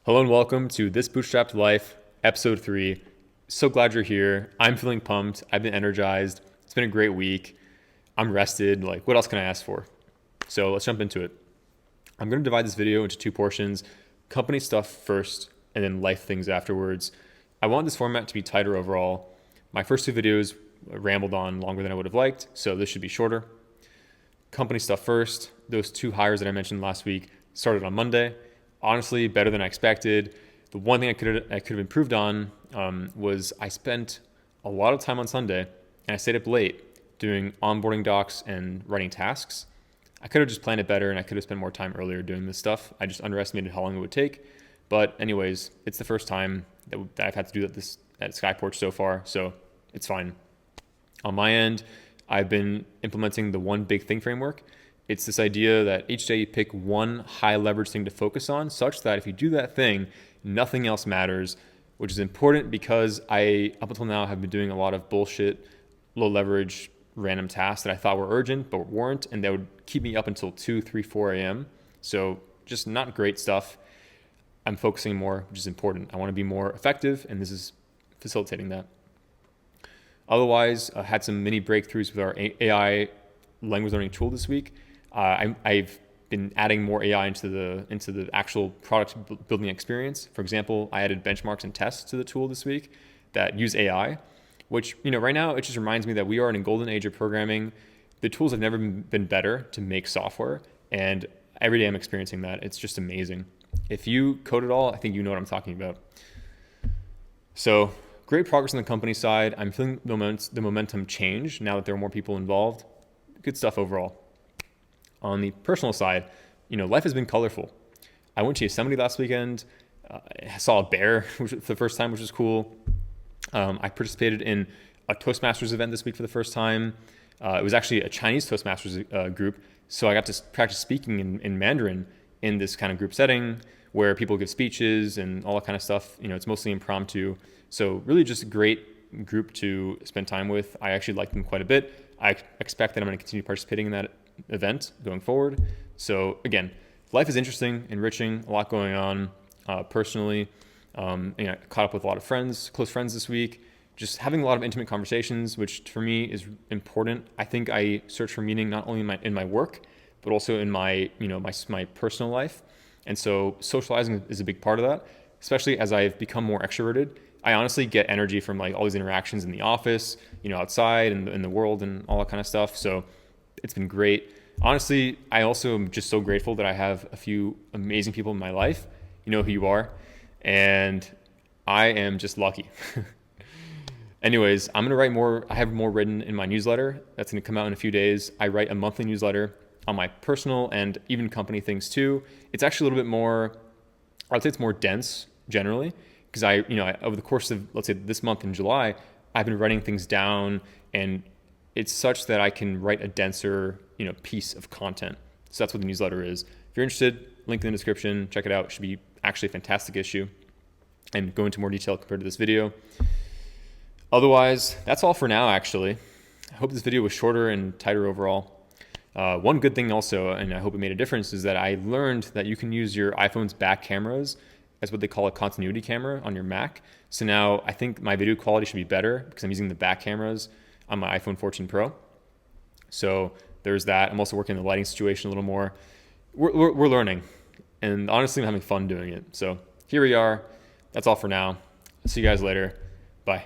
Hello and welcome to This Bootstrapped Life, episode 3. So glad you're here. I'm feeling pumped. I've been energized. It's been a great week. I'm rested. Like, what else can I ask for? So let's jump into it. I'm going to divide this video into two portions, company stuff first, and then life things afterwards. I want this format to be tighter overall. My first two videos rambled on longer than I would have liked, so this should be shorter. Company stuff first. Those two hires that I mentioned last week started on Monday. Honestly, better than I expected. The one thing I could have improved on was I spent a lot of time on Sunday and I stayed up late doing onboarding docs and writing tasks. I could have just planned it better and I could have spent more time earlier doing this stuff. I just underestimated how long it would take. But anyways, it's the first time that I've had to do this at Skyporch so far, so it's fine. On my end, I've been implementing the one big thing framework. It's this idea that each day you pick one high leverage thing to focus on, such that if you do that thing, nothing else matters, which is important because I, up until now, have been doing a lot of bullshit, low leverage, random tasks that I thought were urgent, but weren't, and that would keep me up until 2, 3, 4 a.m. So just not great stuff. I'm focusing more, which is important. I want to be more effective, and this is facilitating that. Otherwise, I had some mini breakthroughs with our AI language learning tool this week. I've been adding more AI into the actual product building experience. For example, I added benchmarks and tests to the tool this week that use AI, which, right now it just reminds me that we are in a golden age of programming. The tools have never been better to make software, and every day I'm experiencing that. It's just amazing. If you code it all, I think you know what I'm talking about. So great progress on the company side. I'm feeling the momentum change now that there are more people involved. Good stuff overall. On the personal side, life has been colorful. I went to Yosemite last weekend. I saw a bear for the first time, which was cool. I participated in a Toastmasters event this week for the first time. It was actually a Chinese Toastmasters group, so I got to practice speaking in Mandarin in this kind of group setting where people give speeches and all that kind of stuff. It's mostly impromptu. So really just a great group to spend time with. I actually like them quite a bit. I expect that I'm going to continue participating in that event going forward. So again, life is interesting, enriching, a lot going on personally. I caught up with a lot of friends, close friends this week, just having a lot of intimate conversations, which for me is important. I think I search for meaning not only in my work, but also in my personal life. And so socializing is a big part of that, especially as I've become more extroverted. I honestly get energy from all these interactions in the office, outside and in the world and all that kind of stuff. So it's been great. Honestly, I also am just so grateful that I have a few amazing people in my life. You know who you are. And I am just lucky. Anyways, I'm going to write more. I have more written in my newsletter. That's going to come out in a few days. I write a monthly newsletter on my personal and even company things too. It's actually a little bit more, I would say it's more dense generally, because I over the course of, let's say this month in July, I've been writing things down, and it's such that I can write a denser, piece of content. So that's what the newsletter is. If you're interested, link in the description, check it out. It should be actually a fantastic issue and go into more detail compared to this video. Otherwise, that's all for now, actually. I hope this video was shorter and tighter overall. One good thing also, and I hope it made a difference, is that I learned that you can use your iPhone's back cameras as what they call a continuity camera on your Mac. So now I think my video quality should be better because I'm using the back cameras on my iPhone 14 Pro. So there's that. I'm also working in the lighting situation a little more. We're learning, and honestly, I'm having fun doing it. So here we are. That's all for now. See you guys later. Bye.